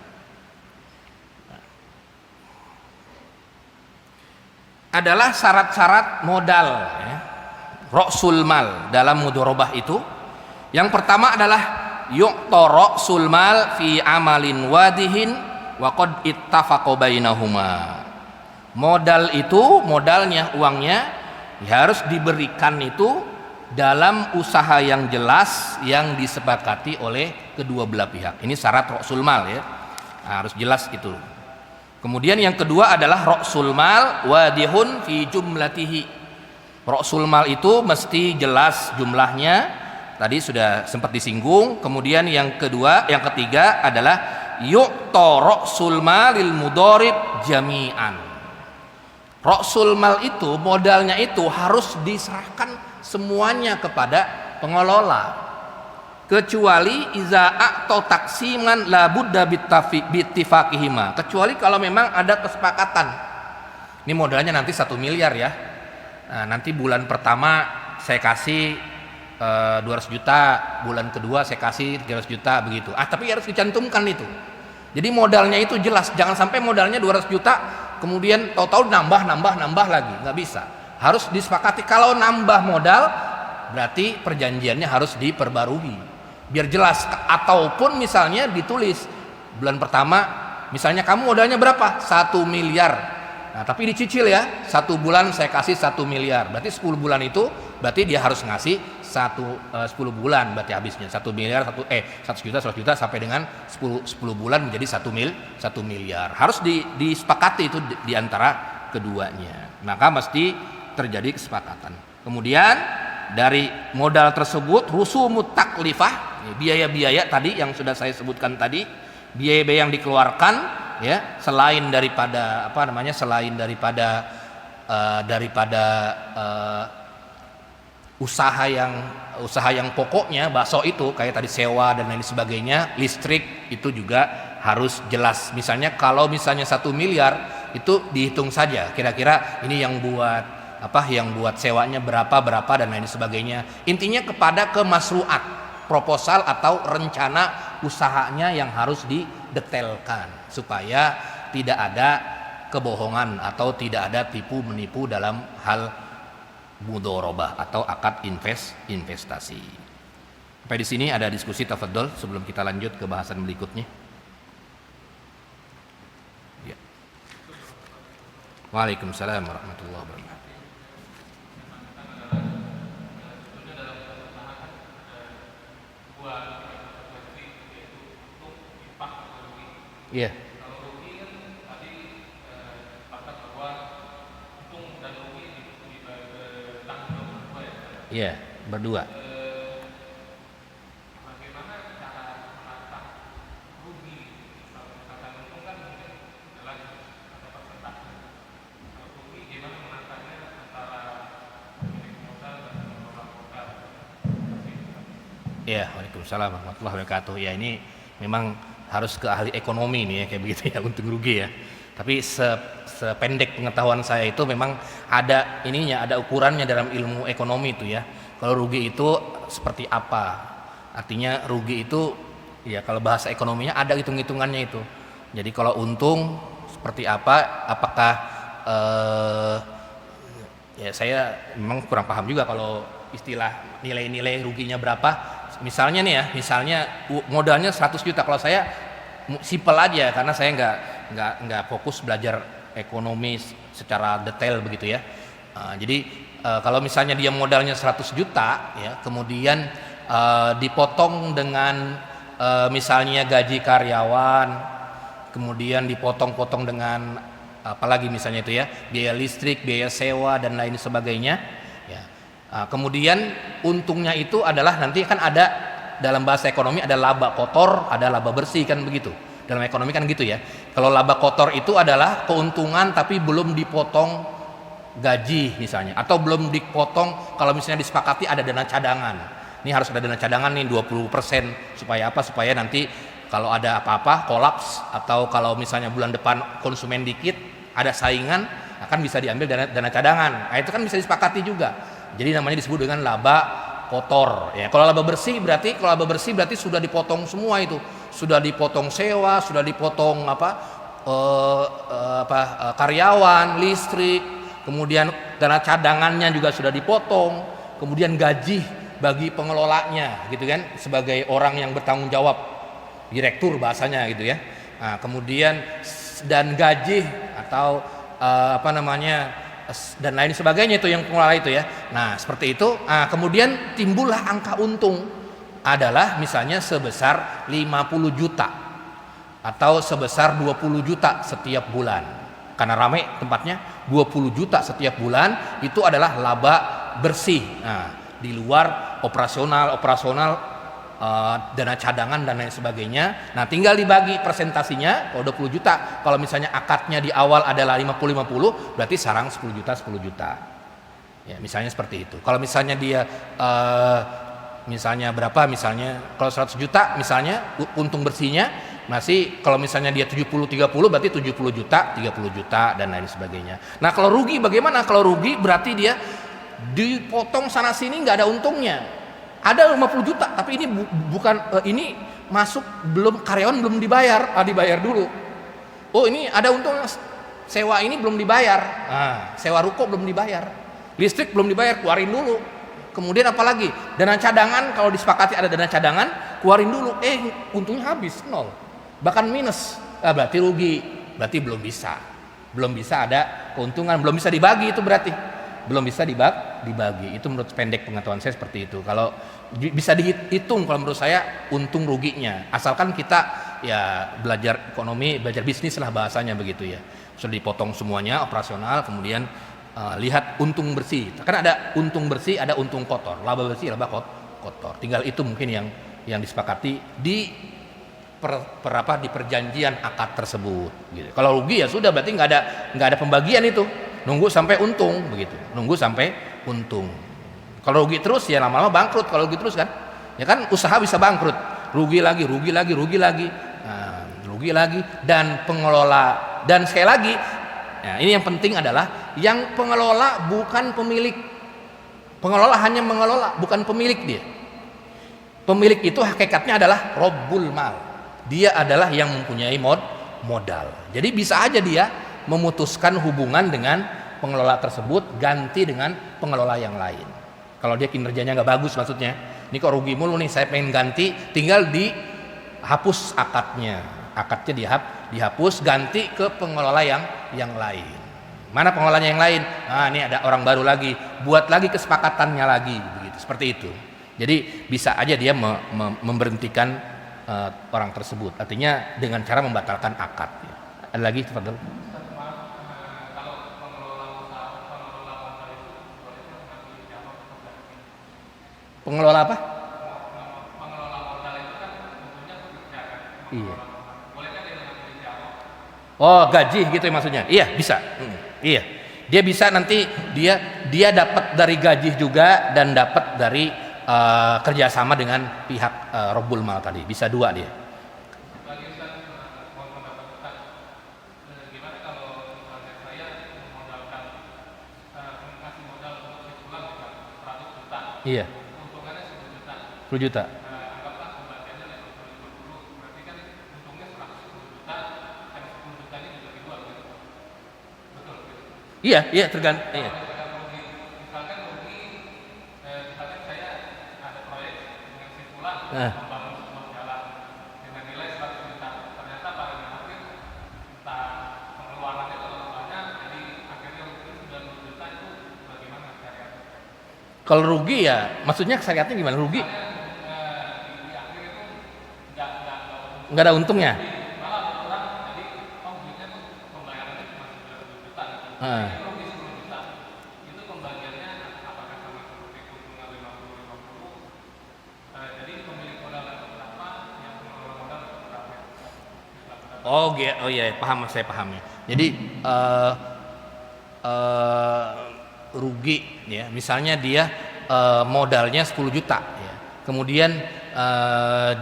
Adalah syarat-syarat modal, ya. Ra'sul mal dalam mudharabah itu. Yang pertama adalah yu'ta ra'sul mal fi amalin wadihin wa qad ittafaqa bainahuma. Modal itu, modalnya, uangnya harus diberikan itu dalam usaha yang jelas yang disepakati oleh kedua belah pihak. Ini syarat ra'sul mal ya. Nah, harus jelas itu. Kemudian yang kedua adalah ra'sul mal wadihun fi jumlatihi. Ra'sul mal itu mesti jelas jumlahnya. Tadi sudah sempat disinggung. Kemudian yang ketiga adalah yu'ta ra'sul malil mudharib jami'an. Ra'sul mal itu, modalnya itu harus diserahkan semuanya kepada pengelola, kecuali iza a'ta taksiman la budda bittifaqihima, kecuali kalau memang ada kesepakatan. Ini modalnya nanti 1 miliar ya. Nah, nanti bulan pertama saya kasih 200 juta, bulan kedua saya kasih 300 juta begitu. Tapi harus dicantumkan itu. Jadi modalnya itu jelas, jangan sampai modalnya 200 juta kemudian tahu-tahu nambah lagi, nggak bisa. Harus disepakati. Kalau nambah modal berarti perjanjiannya harus diperbarui biar jelas. Ataupun misalnya ditulis bulan pertama misalnya kamu modalnya berapa? 1 miliar. Nah, tapi dicicil ya, 1 bulan saya kasih 1 miliar. Berarti 10 bulan itu berarti dia harus ngasih 10 bulan berarti habisnya 1 miliar 100 juta sampai dengan 10 bulan menjadi 1 miliar. Harus disepakati itu di antara keduanya. Maka mesti terjadi kesepakatan. Kemudian dari modal tersebut rusumut taklifah, biaya-biaya tadi yang sudah saya sebutkan tadi, biaya-biaya yang dikeluarkan ya, selain daripada usaha yang pokoknya bakso itu kayak tadi sewa dan lain sebagainya, listrik itu juga harus jelas. Misalnya kalau misalnya 1 miliar itu dihitung saja kira-kira ini yang buat sewanya berapa dan lain sebagainya. Intinya kepada kemasruat proposal atau rencana usahanya yang harus didetailkan supaya tidak ada kebohongan atau tidak ada tipu menipu dalam hal mudharabah atau akad investasi. Sampai di sini ada diskusi, tafadhol sebelum kita lanjut ke bahasan berikutnya. Ya. Waalaikumsalam warahmatullahi wabarakatuh. Iya. Iya, berdua. Ya, waalaikumsalam warahmatullahi wabarakatuh. Ya, ini memang harus ke ahli ekonomi nih ya, kayak begitu ya, untung rugi ya. Tapi sependek pengetahuan saya itu memang ada ukurannya dalam ilmu ekonomi itu ya. Kalau rugi itu seperti apa? Artinya rugi itu ya kalau bahasa ekonominya ada hitung-hitungannya itu. Jadi kalau untung seperti apa? Apakah ya saya memang kurang paham juga kalau istilah nilai-nilai ruginya berapa. Misalnya nih ya, modalnya 100 juta. Kalau saya simpel aja karena saya nggak fokus belajar ekonomi secara detail begitu ya. Jadi kalau misalnya dia modalnya 100 juta ya, kemudian dipotong dengan misalnya gaji karyawan, kemudian dipotong-potong dengan apalagi misalnya itu ya, biaya listrik, biaya sewa dan lain sebagainya ya. Kemudian untungnya itu adalah nanti kan ada dalam bahasa ekonomi ada laba kotor, ada laba bersih kan begitu. Dalam ekonomi kan gitu ya. Kalau laba kotor itu adalah keuntungan tapi belum dipotong gaji misalnya, atau belum dipotong kalau misalnya disepakati ada dana cadangan. Ini harus ada dana cadangan nih 20% supaya apa? Supaya nanti kalau ada apa-apa kolaps atau kalau misalnya bulan depan konsumen dikit, ada saingan, akan bisa diambil dana cadangan. Nah, itu kan bisa disepakati juga. Jadi namanya disebut dengan laba kotor ya. Kalau laba bersih berarti sudah dipotong semua itu. Sudah dipotong sewa, sudah dipotong karyawan, listrik, kemudian dana cadangannya juga sudah dipotong, kemudian gaji bagi pengelolanya gitu kan, sebagai orang yang bertanggung jawab, direktur bahasanya gitu ya. Nah, kemudian dan gaji atau dan lain sebagainya itu yang pengelola itu ya. Nah, seperti itu. Nah, kemudian timbullah angka untung adalah misalnya sebesar 50 juta atau sebesar 20 juta setiap bulan. Karena ramai tempatnya, 20 juta setiap bulan itu adalah laba bersih. Nah, di luar operasional dana cadangan dan lain sebagainya. Nah, tinggal dibagi persentasinya. Kalau 20 juta, kalau misalnya akadnya di awal adalah 50-50, berarti sarang 10 juta. Ya, misalnya seperti itu. Kalau misalnya dia misalnya berapa, misalnya kalau 100 juta misalnya untung bersihnya masih, kalau misalnya dia 70-30 berarti 70 juta, 30 juta dan lain sebagainya. Nah, kalau rugi bagaimana? Kalau rugi berarti dia dipotong sana sini nggak ada untungnya. Ada 50 juta tapi ini bukan ini masuk belum, karyawan belum dibayar, dibayar dulu. Oh, ini ada untung, sewa ini belum dibayar. Nah, sewa ruko belum dibayar. Listrik belum dibayar, keluarin dulu. Kemudian apalagi dana cadangan, kalau disepakati ada dana cadangan, keluarin dulu. Untungnya habis, nol, bahkan minus. Berarti rugi, berarti belum bisa ada keuntungan, belum bisa dibagi, itu berarti belum bisa dibagi. Itu menurut pendek pengetahuan saya seperti itu. Kalau bisa dihitung, kalau menurut saya untung ruginya, asalkan kita ya belajar ekonomi, belajar bisnis lah bahasanya begitu ya. Sudah dipotong semuanya operasional, kemudian lihat untung bersih. Karena ada untung bersih, ada untung kotor, laba bersih, laba kotor. Tinggal itu mungkin yang yang disepakati di di perjanjian akad tersebut gitu. Kalau rugi ya sudah, berarti nggak ada pembagian itu, nunggu sampai untung begitu, nunggu sampai untung. Kalau rugi terus ya lama-lama bangkrut. Kalau rugi terus kan ya kan usaha bisa bangkrut, rugi lagi, nah, rugi lagi. Dan pengelola, dan sekali lagi, nah ini yang penting adalah yang pengelola bukan pemilik. Pengelola hanya mengelola, bukan pemilik dia. Pemilik itu hakikatnya adalah Rabbul Mal. Dia adalah yang mempunyai modal. Jadi bisa aja dia memutuskan hubungan dengan pengelola tersebut, ganti dengan pengelola yang lain. Kalau dia kinerjanya nggak bagus, maksudnya ini kok rugi mulu nih, saya pengen ganti, tinggal dihapus akadnya dihapus, ganti ke pengelola yang lain. Mana pengelolanya yang lain? Nah, ini ada orang baru lagi, buat lagi kesepakatannya lagi, begitu, seperti itu. Jadi bisa aja dia memberhentikan orang tersebut, artinya dengan cara membatalkan akad. Ada lagi, tafadhol. Pengelola apa? Pengelola modal itu kan tentunya bekerja kan. Iya. Boleh kan dia mengambil jawab? Oh, gaji gitu ya maksudnya. Iya, bisa. Iya. Dia bisa nanti dia dapat dari gaji juga dan dapat dari kerjasama dengan pihak Rabbul Mal tadi. Bisa dua dia. Bagi Ustaz, mohon pendapat Ustaz. Gimana kalau misalnya saya memodalkan kasih modal untuk si pulang 100 juta. Iya. 10 juta. Anggaplah pembagiannya level 20, berarti kan untungnya 110 juta, dan 10 juta ini juga dijual gitu. Betul gitu. Iya, tergantung. Iya. Misalkan rugi, misalkan saya ada proyek dengan simpulan membangun sebuah jalan dengan nilai 100 juta. Ternyata pada akhir entah pengeluarannya terlalu banyak, jadi akhirnya rugi 90 juta, itu bagaimana syariatnya? Kalau rugi ya, maksudnya syariatnya gimana? Rugi? Nggak ada untungnya. Oh iya, saya paham ya. Jadi rugi ya, misalnya dia modalnya 10 juta ya. Kemudian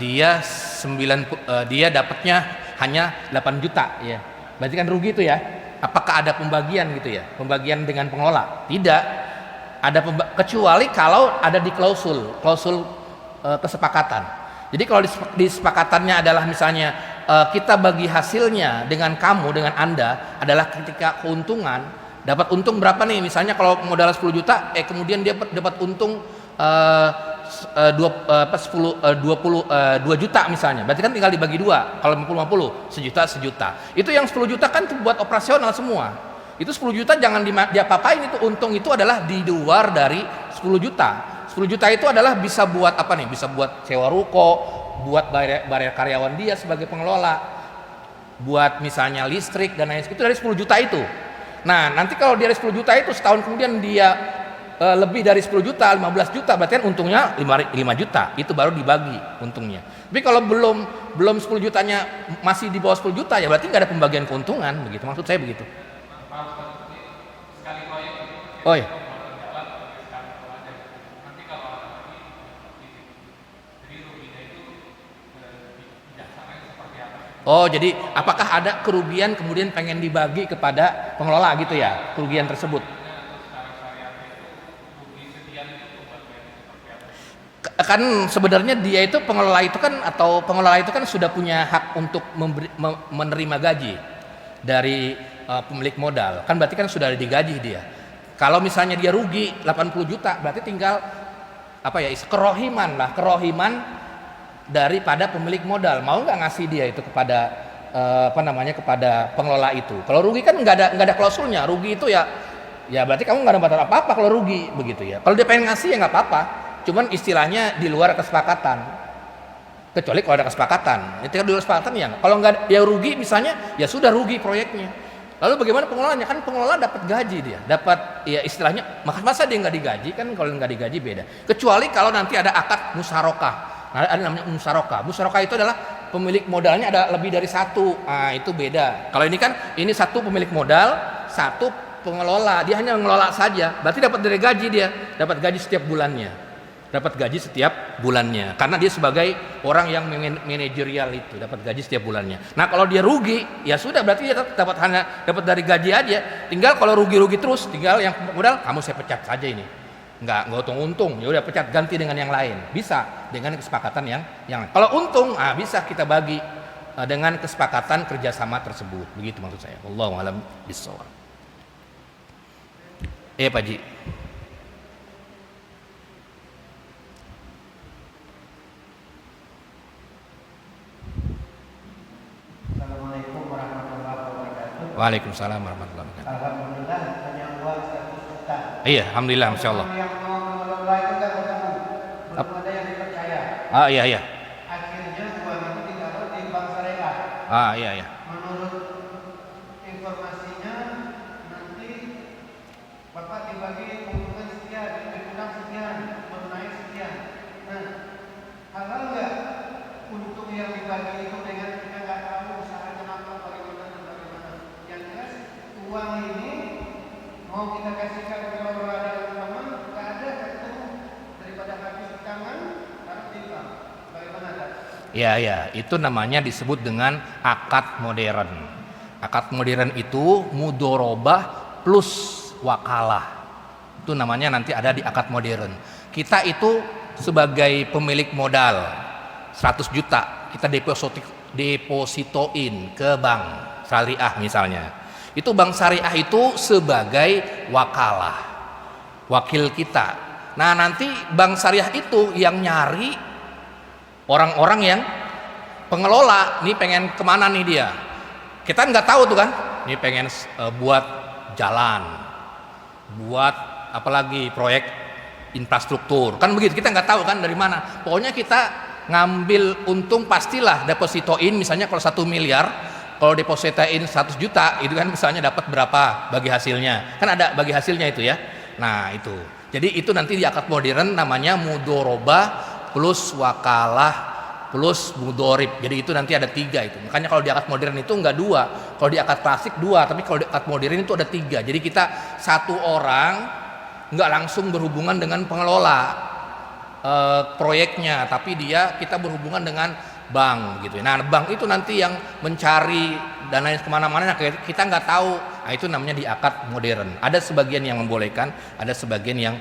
dia dapatnya hanya 8 juta ya. Berarti kan rugi itu ya. Apakah ada pembagian gitu ya? Pembagian dengan pengelola? Tidak. Ada kecuali kalau ada di klausul kesepakatan. Jadi kalau disepakatannya adalah misalnya kita bagi hasilnya dengan kamu, dengan Anda adalah ketika keuntungan, dapat untung berapa nih? Misalnya kalau modal 10 juta kemudian dia dapat untung 2 juta misalnya, berarti kan tinggal dibagi dua. Kalau 50-50, sejuta. Itu yang 10 juta kan buat operasional semua. Itu 10 juta jangan diapa-apain, itu untung itu adalah di luar dari 10 juta. 10 juta itu adalah bisa buat apa nih? Bisa buat sewa ruko, buat bayar karyawan dia sebagai pengelola, buat misalnya listrik dan lain sebagainya. Itu dari 10 juta itu. Nah, nanti kalau dari 10 juta itu setahun kemudian dia lebih dari 10 juta, 15 juta, berarti kan untungnya 5 juta, itu baru dibagi untungnya. Tapi kalau belum 10 jutanya masih di bawah 10 juta ya berarti nggak ada pembagian keuntungan, begitu maksud saya begitu. Oh iya. Oh, jadi apakah ada kerugian kemudian pengen dibagi kepada pengelola gitu ya, kerugian tersebut? Kan sebenarnya dia itu pengelola itu kan, atau pengelola itu kan sudah punya hak untuk menerima gaji dari pemilik modal, kan berarti kan sudah digaji dia. Kalau misalnya dia rugi 80 juta berarti tinggal kerohiman daripada pemilik modal, mau nggak ngasih dia itu kepada kepada pengelola itu. Kalau rugi kan nggak ada klausulnya, rugi itu ya berarti kamu nggak dapat apa-apa kalau rugi, begitu ya. Kalau dia pengen ngasih ya nggak apa-apa, cuman istilahnya di luar kesepakatan. Kecuali kalau ada kesepakatan, itu kan di luar kesepakatan ya. Kalau nggak dia rugi misalnya, ya sudah rugi proyeknya. Lalu bagaimana pengelolanya? Kan pengelola dapat gaji dia, dapat ya istilahnya, masa dia nggak digaji kan? Kalau nggak digaji beda. Kecuali kalau nanti ada akad musyarakah. ada namanya musyarakah. Musyarakah itu adalah pemilik modalnya ada lebih dari satu. Nah, itu beda. Kalau ini kan ini satu pemilik modal, satu pengelola. Dia hanya mengelola saja. Berarti dapat dari gaji dia, dapat gaji setiap bulannya. Dapat gaji setiap bulannya karena dia sebagai orang yang manajerial itu dapat gaji setiap bulannya. Nah, kalau dia rugi ya sudah, berarti dia hanya dapat dari gaji aja. Tinggal kalau rugi terus, tinggal yang modal kamu saya pecat saja ini. Nggak untung, ya udah pecat, ganti dengan yang lain. Bisa dengan kesepakatan yang lain. Kalau untung bisa kita bagi dengan kesepakatan kerjasama tersebut. Begitu maksud saya. Wallahu a'lam bishawab. Pak Ji. Waalaikumsalam warahmatullahi wabarakatuh. Alhamdulillah punya uang 100 juta. Iya, alhamdulillah, masya Allah. Yang mau mengelola itu kan ketemu, belum ada yang dipercaya. Iya. Akhirnya uang itu ditaruh di bank syariah. Iya. Menurut informasinya nanti Bapak dibagi keuntungan sekian, berkurang sekian, bernaik sekian. Nah, halal nggak untuk yang dibagi itu dengan kita nggak tahu usahanya apa, bagaimana dan bagaimana. Yang jelas uang ini mau kita kasihkan ke orang dalam taman, nggak ada ketemu daripada habis di tangan, taruh di bank. Bagaimana tak? Ya, itu namanya disebut dengan akad modern. Akad modern itu mudorobah plus wakalah. Itu namanya nanti ada di akad modern. Kita itu sebagai pemilik modal 100 juta, kita depositoin ke bank syariah misalnya. Itu bank syariah itu sebagai wakalah, wakil kita. Nah, nanti bank syariah itu yang nyari orang-orang yang pengelola. Nih pengen kemana nih dia? Kita nggak tahu tuh kan. Nih pengen buat jalan, buat apalagi proyek infrastruktur. Kan begitu, kita nggak tahu kan dari mana. Pokoknya kita ngambil untung pastilah depositoin, misalnya kalau 1 miliar, kalau depositoin 100 juta itu kan misalnya dapat berapa bagi hasilnya, kan ada bagi hasilnya itu ya. Nah itu, jadi itu nanti di akad modern namanya mudorobah plus wakalah plus mudorib. Jadi itu nanti ada 3 itu. Makanya kalau di akad modern itu enggak 2, kalau di akad klasik 2, tapi kalau di akad modern itu ada 3. Jadi kita satu orang enggak langsung berhubungan dengan pengelola proyeknya, tapi kita berhubungan dengan bank gitu. Nah, bank itu nanti yang mencari dana kemana-mana, kita nggak tahu. Nah, itu namanya di akad modern. Ada sebagian yang membolehkan, ada sebagian yang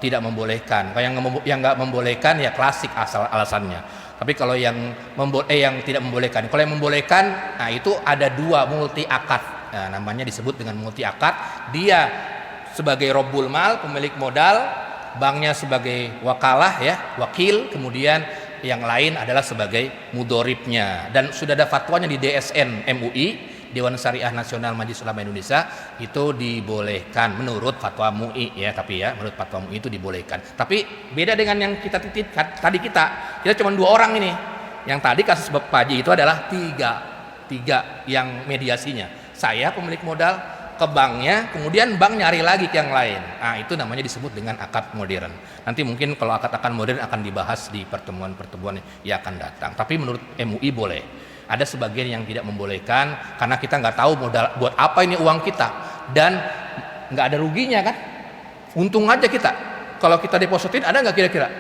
tidak membolehkan. Kalau yang nggak membolehkan ya klasik asal alasannya. Tapi kalau yang tidak membolehkan, kalau yang membolehkan, nah itu ada 2 multi akad. Nah, namanya disebut dengan multi akad. Dia sebagai robbul mal, pemilik modal, banknya sebagai wakalah ya, wakil, kemudian yang lain adalah sebagai mudoribnya. Dan sudah ada fatwanya di DSN MUI, Dewan Syariah Nasional Majelis Ulama Indonesia, itu dibolehkan menurut fatwa MUI ya, tapi ya menurut fatwa MUI itu dibolehkan. Tapi beda dengan yang kita titipkan tadi, kita cuma 2 orang ini. Yang tadi kasus Bapak Haji itu adalah tiga yang mediasinya. Saya pemilik modal ke banknya, kemudian bank nyari lagi ke yang lain. Nah, itu namanya disebut dengan akad modern. Nanti mungkin kalau akad modern akan dibahas di pertemuan-pertemuan yang akan datang. Tapi menurut MUI boleh. Ada sebagian yang tidak membolehkan karena kita nggak tahu modal buat apa ini uang kita, dan nggak ada ruginya kan? Untung aja kita. Kalau kita depositin ada nggak kira-kira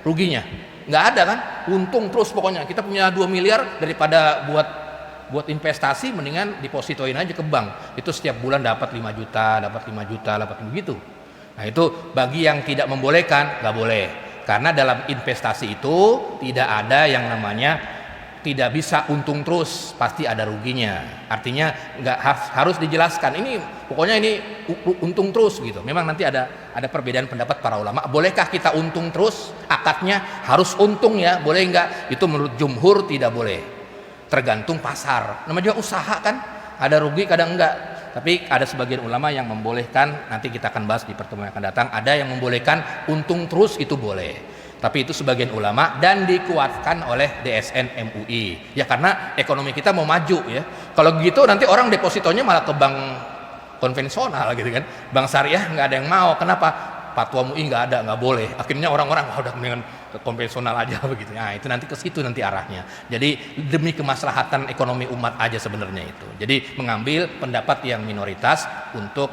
ruginya? Nggak ada kan? Untung terus pokoknya. Kita punya 2 miliar, daripada buat investasi mendingan depositoin aja ke bank. Itu setiap bulan dapat 5 juta, dapat 5 juta, dapat begitu. Nah, itu bagi yang tidak membolehkan nggak boleh. Karena dalam investasi itu tidak ada yang namanya tidak bisa untung terus, pasti ada ruginya. Artinya nggak harus dijelaskan. Ini pokoknya ini untung terus gitu. Memang nanti ada perbedaan pendapat para ulama. Bolehkah kita untung terus? Akadnya harus untung ya? Boleh nggak? Itu menurut jumhur tidak boleh. Tergantung pasar. Namanya juga usaha kan, ada rugi kadang enggak. Tapi ada sebagian ulama yang membolehkan, nanti kita akan bahas di pertemuan yang akan datang. Ada yang membolehkan untung terus, itu boleh. Tapi itu sebagian ulama dan dikuatkan oleh DSN MUI. Ya karena ekonomi kita mau maju ya. Kalau gitu nanti orang depositonya malah ke bank konvensional gitu kan. Bank syariah nggak ada yang mau. Kenapa? fatwa MUI nggak ada, nggak boleh. Akhirnya orang-orang udah dengan konvensional aja begitu. Nah itu nanti ke situ nanti arahnya. Jadi demi kemaslahatan ekonomi umat aja sebenarnya itu. Jadi mengambil pendapat yang minoritas untuk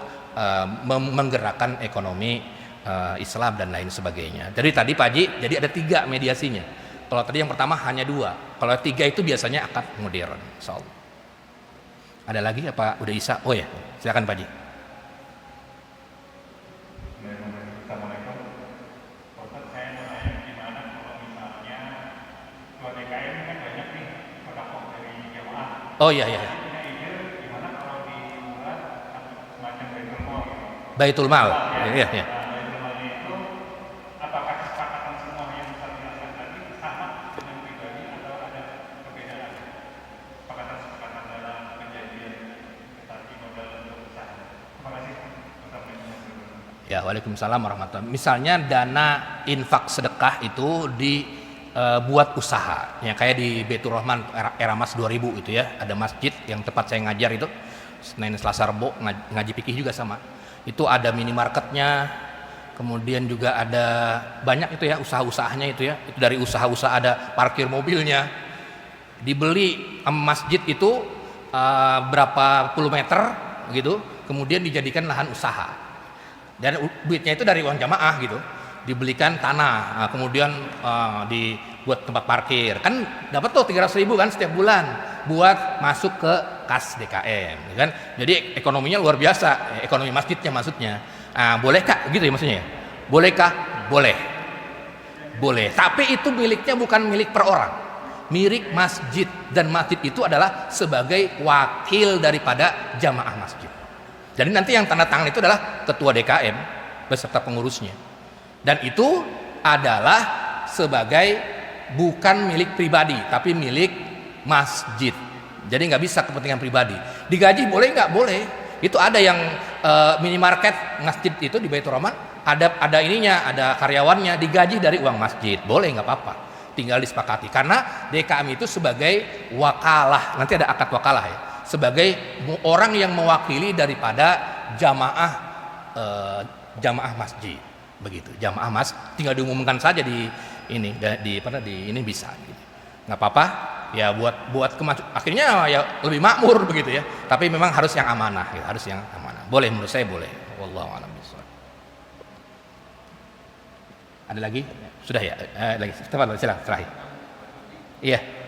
menggerakkan ekonomi Islam dan lain sebagainya. Jadi tadi Pak Haji, jadi ada 3 mediasinya. Kalau tadi yang pertama hanya 2. Kalau 3 itu biasanya akad modern. Insyaallah. Ada lagi apa udah Isa? Oh ya, silakan Pak Haji. Assalamualaikum. Ustaz, saya mau tanya gimana kalau misalnya ketua DKM ini kan banyak nih sedekah dari jamaah. Oh iya iya. Punya ide gimana kalau dibuat semacam baitul mal gitu. Baitul Mal. Iya iya. Nah, baitul malnya itu apakah kesepakatan semua yang Ustaz jelaskan tadi sama dengan pribadi atau ada perbedaan? Kesepakatan dalam perjanjian tadi modal untuk usaha. Terima kasih. Assalamualaikum. Ya, waalaikumsalam warahmatullahi wabarakatuh. Misalnya dana infak sedekah itu dibuat usaha, ya kayak di Baitur Rahman era Mas 2000 itu ya, ada masjid yang tempat saya ngajar itu, Senin Selasa Rebo ngaji fikih juga sama. Itu ada minimarketnya, kemudian juga ada banyak itu ya usaha-usahanya itu ya. Itu dari usaha-usaha ada parkir mobilnya, dibeli masjid itu berapa puluh meter gitu, kemudian dijadikan lahan usaha. Dan duitnya itu dari uang jamaah gitu, dibelikan tanah, kemudian dibuat tempat parkir, kan dapat tuh 300.000 kan setiap bulan buat masuk ke kas DKM, kan? Jadi ekonominya luar biasa, ekonomi masjidnya maksudnya. Bolehkah gitu ya maksudnya? Bolehkah? Boleh, boleh. Tapi itu miliknya bukan milik per orang, milik masjid, dan masjid itu adalah sebagai wakil daripada jamaah masjid. Jadi nanti yang tanda tangan itu adalah ketua DKM beserta pengurusnya. Dan itu adalah sebagai bukan milik pribadi, tapi milik masjid. Jadi nggak bisa kepentingan pribadi. Digaji boleh nggak? Boleh. Itu ada yang minimarket masjid itu di Baitur Rahman, ada ininya, ada karyawannya digaji dari uang masjid. Boleh, nggak apa-apa. Tinggal disepakati. Karena DKM itu sebagai wakalah. Nanti ada akad wakalah ya. Sebagai orang yang mewakili daripada jamaah masjid, begitu. Jamaah mas tinggal diumumkan saja di ini bisa gitu. Nggak apa-apa ya, buat akhirnya ya lebih makmur begitu ya, tapi memang harus yang amanah ya, harus yang amanah. Boleh, menurut saya boleh. Wallahu a'lam bishawab. Ada lagi? Sudah ya? Lagi. Silakan terakhir. Iya.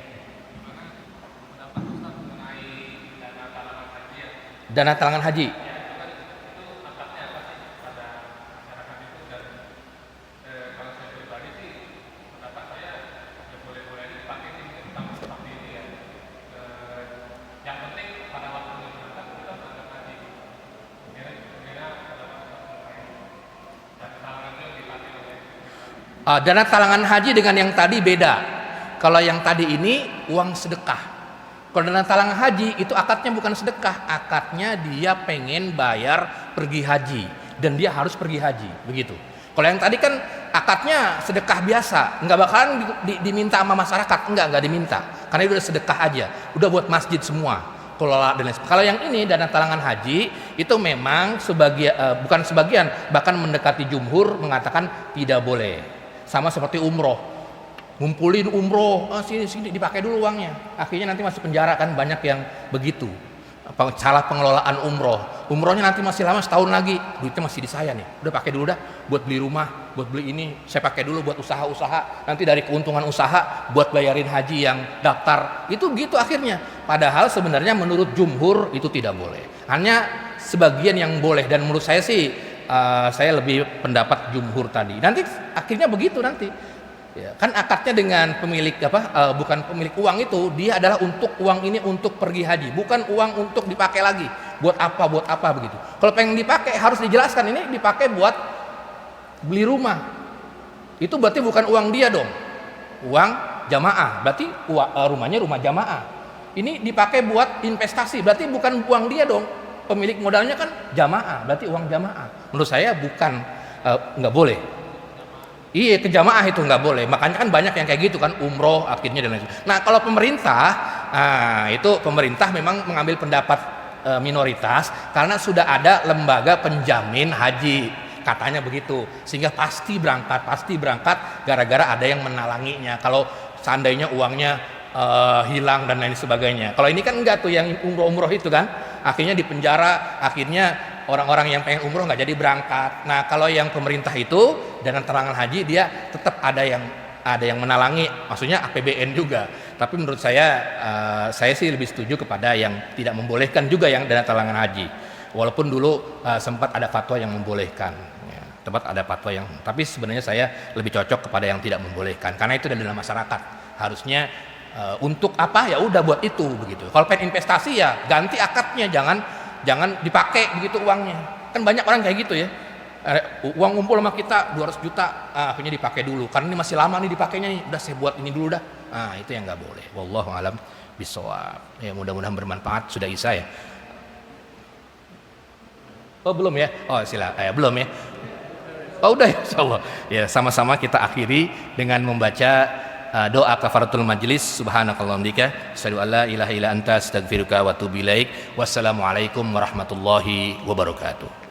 Dana talangan haji. Dana talangan haji dengan yang tadi beda. Kalau yang tadi ini uang sedekah. Kalau dana talangan haji itu akadnya bukan sedekah, akadnya dia pengen bayar pergi haji dan dia harus pergi haji, begitu. Kalau yang tadi kan akadnya sedekah biasa, nggak bakalan diminta sama masyarakat, nggak diminta, karena itu udah sedekah aja, udah buat masjid semua, kelola dan lain sebagainya. Kalau yang ini dana talangan haji itu memang bukan sebagian, bahkan mendekati jumhur mengatakan tidak boleh, sama seperti umroh. Ngumpulin umroh, sini dipakai dulu uangnya. Akhirnya nanti masuk penjara kan, banyak yang begitu. Salah pengelolaan umroh. Umrohnya nanti masih lama, setahun lagi, duitnya masih di saya nih. Udah pakai dulu dah, buat beli rumah, buat beli ini. Saya pakai dulu buat usaha-usaha. Nanti dari keuntungan usaha buat bayarin haji yang daftar. Itu gitu akhirnya. Padahal sebenarnya menurut jumhur itu tidak boleh. Hanya sebagian yang boleh, dan menurut saya sih saya lebih pendapat jumhur tadi. Nanti akhirnya begitu nanti. Ya, kan akadnya dengan pemilik bukan pemilik uang itu, dia adalah untuk uang ini untuk pergi haji, bukan uang untuk dipakai lagi buat apa begitu. Kalau pengen dipakai harus dijelaskan, ini dipakai buat beli rumah, itu berarti bukan uang dia dong, uang jamaah, berarti rumahnya rumah jamaah. Ini dipakai buat investasi, berarti bukan uang dia dong, pemilik modalnya kan jamaah, berarti uang jamaah. Menurut saya bukan, nggak boleh. Iya, ke jamaah itu nggak boleh. Makanya kan banyak yang kayak gitu kan, umroh akhirnya dan lain sebagainya. Nah kalau pemerintah, itu pemerintah memang mengambil pendapat minoritas karena sudah ada lembaga penjamin haji. katanya begitu. Sehingga pasti berangkat gara-gara ada yang menalanginya. Kalau seandainya uangnya hilang dan lain sebagainya. Kalau ini kan enggak tuh, yang umroh itu kan akhirnya dipenjara, akhirnya orang-orang yang pengen umroh nggak jadi berangkat. Nah kalau yang pemerintah itu dana talangan haji, dia tetap ada yang menalangi, maksudnya APBN juga. Tapi menurut saya sih lebih setuju kepada yang tidak membolehkan juga yang dana talangan haji. Walaupun dulu sempat ada fatwa yang membolehkan, ya, tapi sebenarnya saya lebih cocok kepada yang tidak membolehkan, karena itu dalam masyarakat harusnya untuk apa ya udah buat itu begitu. Kalau pengen investasi ya ganti akadnya, jangan dipakai begitu uangnya. Kan banyak orang kayak gitu ya. Uang ngumpul sama kita 200 juta, akhirnya dipakai dulu karena ini masih lama nih dipakainya nih, udah saya buat ini dulu dah. Itu yang nggak boleh. Wallahu alam bisawab. Ya mudah-mudahan bermanfaat. Sudah Isa ya? Oh belum ya? Oh belum ya? Oh udah ya, insyaallah. Ya sama-sama kita akhiri dengan membaca doa kafaratul majlis. Subhanakallahumma asyhadu an la ilaha illa anta astaghfiruka wa atubu ilaik. Wassalamualaikum warahmatullahi wabarakatuh.